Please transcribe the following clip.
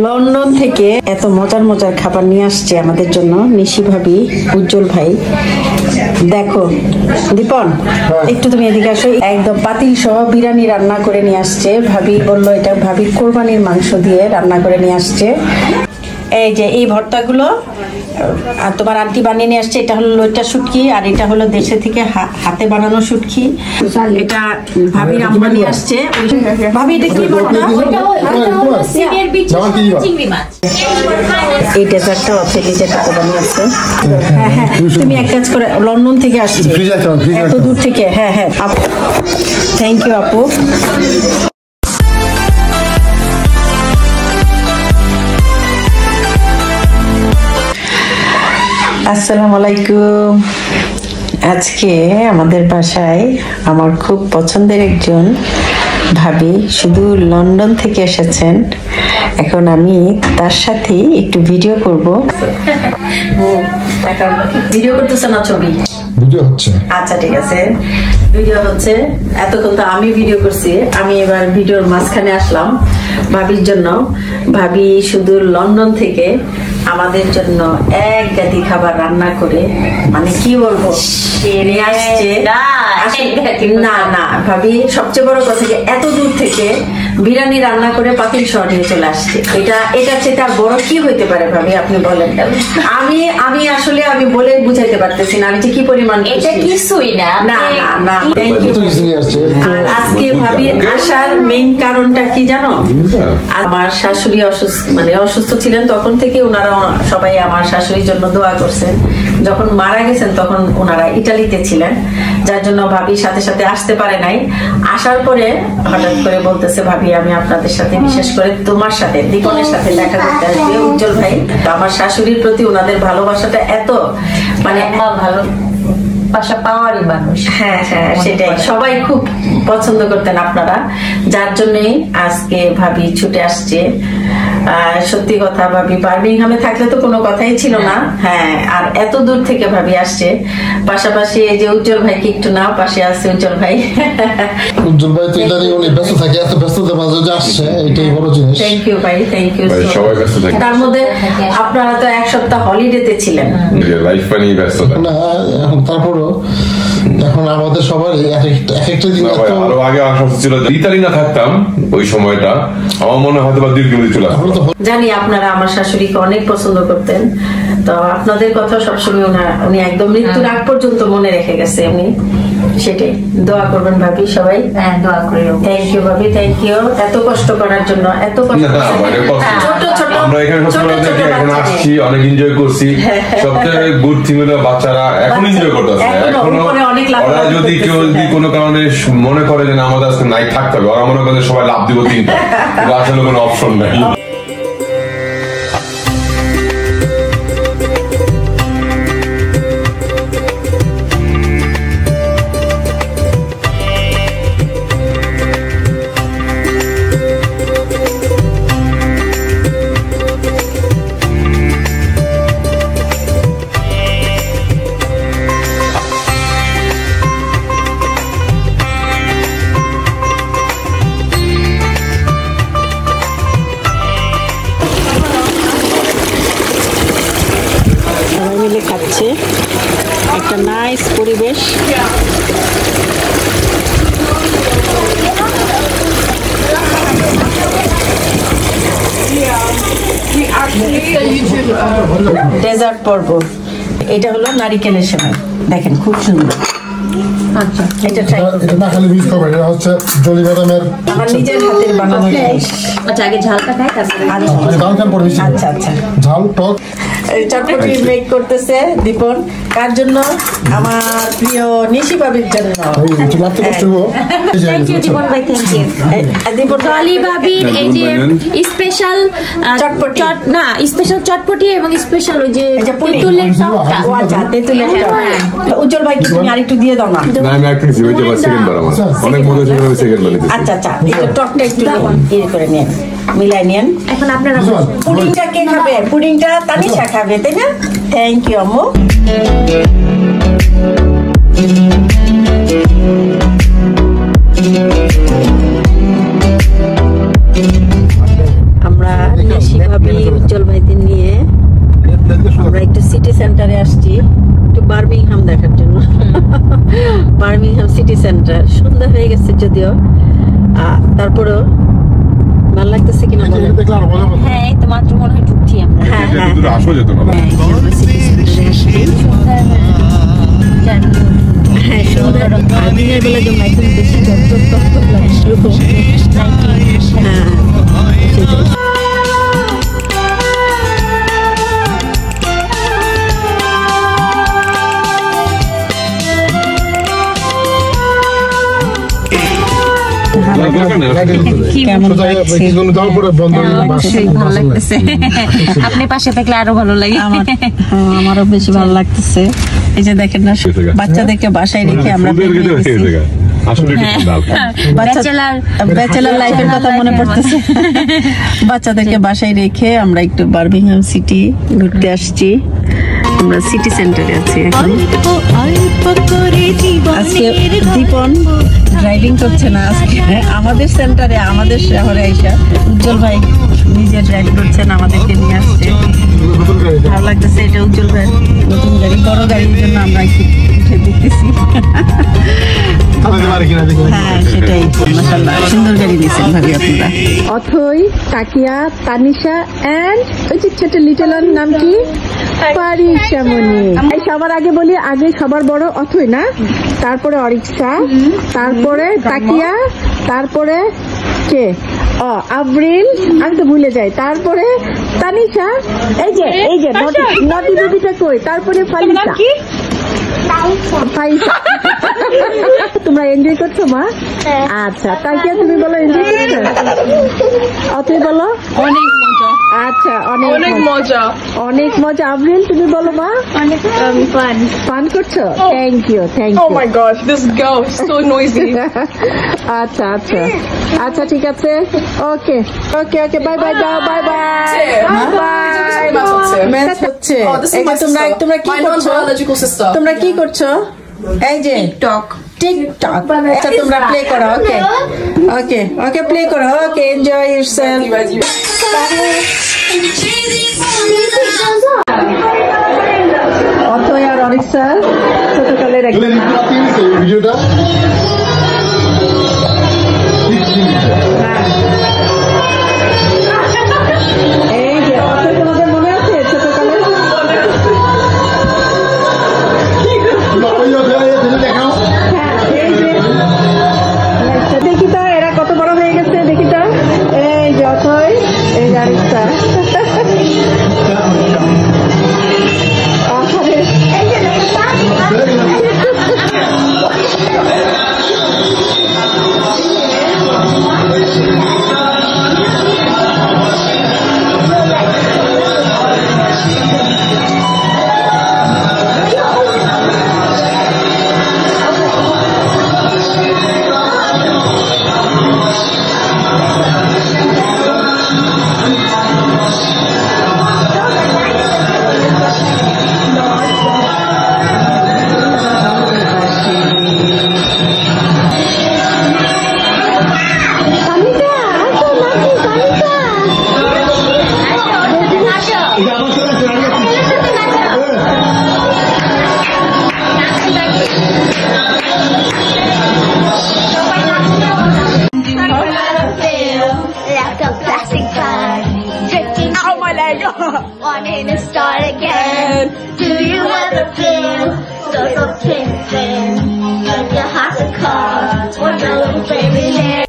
London থেকে এত মজার মজার খাবার নিয়ে আসছে আমাদের জন্য নিশি ভাবি, উজ্জ্বল ভাই। দেখো দীপন, একটু তুমি এদিকে আসো। একদম পাতিল সহ বিরিয়ানি রান্না করে নিয়ে আসছে। ভাবি বললো এটা ভাবির কোরবানির মাংস দিয়ে রান্না করে নিয়ে আসছে। এই যে এই ভর্তাগুলো আর তোমার আন্টি বানিয়ে নিয়ে আসছে। এটা হলো লইটা শুটকি, আর এটা হলো দেশে থেকে হাতে বানানো শুটকি। এটা ভাবির আম্মা নিয়ে আসছে। ভাবি এটা কি ভর্তা? এই ডেজার্টটা অথেন্টিক বানিয়েছে। হ্যাঁ হ্যাঁ, তুমি এক কাজ করে, লন্ডন থেকে আসছে এত দূর থেকে। হ্যাঁ হ্যাঁ, থ্যাংক ইউ আপু। আসসালামু আলাইকুম। আজকে আমাদের বাসায় আমার খুব পছন্দের একজন ভাবি শুধু লন্ডন থেকে এসেছেন। এখন আমি তার সাথে একটু ভিডিও করব। ভিডিও করতেছে না, ছবি ভিডিও হচ্ছে? আচ্ছা ঠিক আছে, ভিডিও হচ্ছে। এতক্ষণ তো আমি ভিডিও করছি, আমি এবার ভিডিওর মাঝখানে আসলাম ভাবির জন্য। ভাবি শুধু লন্ডন থেকে আমাদের জন্য এক গাদি খাবার রান্না করে, মানে কি বলবো, নিয়ে আসছে। না না ভাবি, সবচেয়ে বড় কথা যে এত দূর থেকে বিরিয়ানি রান্না করে পাতিল সহ নিয়ে চলে আসছে। এটা সেটা বড় কি হইতে পারে ভাবি, আপনি বলেন। আমি আসলে আমি বলে বুঝাইতে পারতেছি না আমি যে কি পরিমাণ। এটা কিছুই না। না না না, থ্যাংক ইউ। আজকে ভাবির আসার মেইন কারণটা কি জানো? আমার শাশুড়ি অসুস্থ ছিলেন, তখন থেকে ওনারা সবাই আমার শাশুড়ির জন্য দোয়া করছেন। যখন মারা গেছেন তখন ওনারা ইটালিতে ছিলেন, যার জন্য ভাবি সাথে সাথে আসতে পারে নাই। আসার পরে হঠাৎ করে বলতেছে, ভাবি আমি আপনাদের সাথে, বিশেষ করে তোমার সাথে, দীপনের সাথে দেখা করতে আসবে উজ্জ্বল ভাই। আমার শাশুড়ির প্রতি ওনাদের ভালোবাসাটা এত, মানে ভালো বাসা পাওয়ারই মানুষ। হ্যাঁ হ্যাঁ, সেটাই সবাই খুব পছন্দ করতেন আপনারা, যার জন্যই আজকে ভাবি ছুটে আসছে। সত্যি কথা, ভাবি বার্মিংহামে থাকলে তো কোনো কথাই ছিল না। হ্যাঁ, আর এত দূর থেকে ভাবি আসছে। পাশাপাশি এই যে উজ্জ্বল ভাই, কি একটু না পাশে আছে উজ্জ্বল ভাই। উজ্জ্বল ভাই তো ইদানিং অনেক ব্যস্ত থাকে, এত ব্যস্ততার মাঝে যে আসছে এটাই বড় জিনিস। থ্যাংক ইউ ভাই, থ্যাংক ইউ। সবাই ব্যস্ত থাকে, তার মধ্যে আপনারা তো এক সপ্তাহ হলিডেতে ছিলেন। লাইফ পানি ব্যস্ততা না, এখন তারপরও এখন আমাদের সবারই একটা দিন। আরো আগে আসা ছিল, ইতালি না থাকতাম ওই সময়টা, আমার মনে হয়তো বা দীর্ঘমেয়াদী চলে আসতো। জানি আপনারা আমার শাশুড়িকে অনেক পছন্দ করতেন, তো আপনাদের কথা সবসময় উনি একদম মৃত্যুর আগ পর্যন্ত মনে রেখে গেছে। উনি সেটাই দোয়া করবেন ভাবি, সবাই দোয়া করি। থ্যাংক ইউ ভাবি, থ্যাংক ইউ এত কষ্ট করার জন্য। এত কষ্ট, ছোট ছোট আমরা এখানে এখন আসছি, অনেক এনজয় করছি। সবচেয়ে গুড থিং হলো বাচ্চারা এখন এনজয় করতেছে। এখনো ওরা যদি কেউ কোনো কারণে মনে করে যে আমাদের আজকে নাইট থাকতে হবে, ওরা মনে করে সবাই লাভ দিব তিনটা, আসলে কোনো অপশন নাই। মিলে খাচ্ছে, একটা নাইস পরিবেশ। ডেজার্ট পর্ব, এটা হলো নারিকেলের সেমাই, দেখেন খুব সুন্দর। আচ্ছা, এটা না খালি মিস করবেন, এটা হচ্ছে জলি ম্যাডামের আমার নিজের হাতের বানানো। আচ্ছা, আগে ঝালটা খাই, তারপরে আচ্ছা আচ্ছা, ঝাল টক চটপটি মেক করতেছে দীপন। কার জন্য? আমার প্রিয় নিশি ভাবির জন্য। থ্যাংক ইউ দীপন ভাই, থ্যাংক ইউ। দীপন ডলি ভাবির এই যে স্পেশাল চটপটি, না স্পেশাল চটপটি এবং স্পেশাল ওই যে তেঁতুলের টকটা। ও আচ্ছা, তেঁতুলের টক। উজ্জ্বল ভাই তুমি আরেকটু দিয়ে দাও না। না আমি একটু দিছি, ওই যে সেকেন্ড বার আমার অনেক মজা ছিল, আমি সেকেন্ড বার দিছি। আচ্ছা আচ্ছা, একটু টকটা একটু ইয়ে করে নিন, মিলাই নিন। এখন আপনারা পুডিংটা কে খাবে? পুডিংটা তানিশা খাবে, তাই না? থ্যাংক ইউ আম্মু। আমরা ঐশী ভাবি উজ্জ্বল ভাইদের নিয়ে আমরা একটু সিটি সেন্টারে আসছি একটু বার্মিংহাম দেখার জন্য। বার্মিংহাম সিটি সেন্টার সন্ধ্যা হয়ে গেছে যদিও, তারপরেও ভালো লাগতেছে কিনা বলেন? হ্যাঁ এই তো মাত্র মনে হয় ঢুকছি আমরা। হ্যাঁ হ্যাঁ আসো যেত না হ্যাঁ সিটি সেন্টারে আসছি। হ্যাঁ সন্ধ্যার দিনের বেলা জন্য একদম বেশি তত্ত্ব লাগছিল। হ্যাঁ সেটাই। আপনি পাশে থাকলে আরো ভালো লাগে। আমারও বেশি ভালো লাগতেছে। এই যে দেখেন না বাচ্চাদেরকে বাসায় রেখে আমরা ব্যাচেলার লাইফের কথা মনে পড়তেছে। বাচ্চাদেরকে বাসায় রেখে আমরা একটু বার্মিংহাম সিটি ঘুরতে আসছি। আমরা সিটি সেন্টারে আছি এখন। আজকে দীপন ড্রাইভিং করছে না, আজকে আমাদের সেন্টারে আমাদের শহরে আইসা উজ্জ্বল ভাই নিজে ড্রাইভ করছেন, আমাদেরকে নিয়ে আসছে। ভালো লাগতেছে। এটা উজ্জ্বল ভাই নতুন গাড়ি, বড় গাড়ির জন্য আমরা একটু উঠে দেখতেছি। হ্যাঁ সেটাই, মাশাআল্লাহ সুন্দর গাড়ি নিয়েছেন ভাবি আপনারা। অথই, তাকিয়া, তানিশা এন্ড ওই যে ছোট লিটল নাম কি পারিশামণি। এই সবার আগে বলি, আগে সবার বড় অথই না, তারপরে অরিক্সা, তারপরে তাকিয়া, তারপরে কে আব্রিল, আমি তো ভুলে যাই, তারপরে তানিশা, এই যে নটি বেবিটা কই, তারপরে ফালিসা। তোমরা এনজয় করছো মা? আচ্ছা তাকিয়া তুমি বলো এনজয় করছো? অথই বলো অনেক মজা। আচ্ছা অনেক মজা, অনেক মজা। আব্রিল তুমি বলো মা? অনেক ফান করছো? Thank you Oh my gosh, this girl is so noisy. আচ্ছা আচ্ছা আচ্ছা ঠিক আছে, ওকে ওকে ওকে, বাই বাই, যাও, বাই বাই বাই। হচ্ছে তোমরা কি করছো? তোমরা কি করছো? এই যে টিকটক আচ্ছা তোমরা প্লে করো। ওকে ওকে ওকে প্লে করো। Okay enjoy yourself. অথই আর অরিক্সা ছোটকালের ভিডিওটা এই যে অথই, তোমাদের মনে আছে ছোটকালের? দেখি তো এরা কত বড় হয়ে গেছে, দেখি তো। এই যে অথই, এই যে অরিক্সা। Wanting to start again. Do you ever feel so tempting? Like your heart's a car, or your little baby there?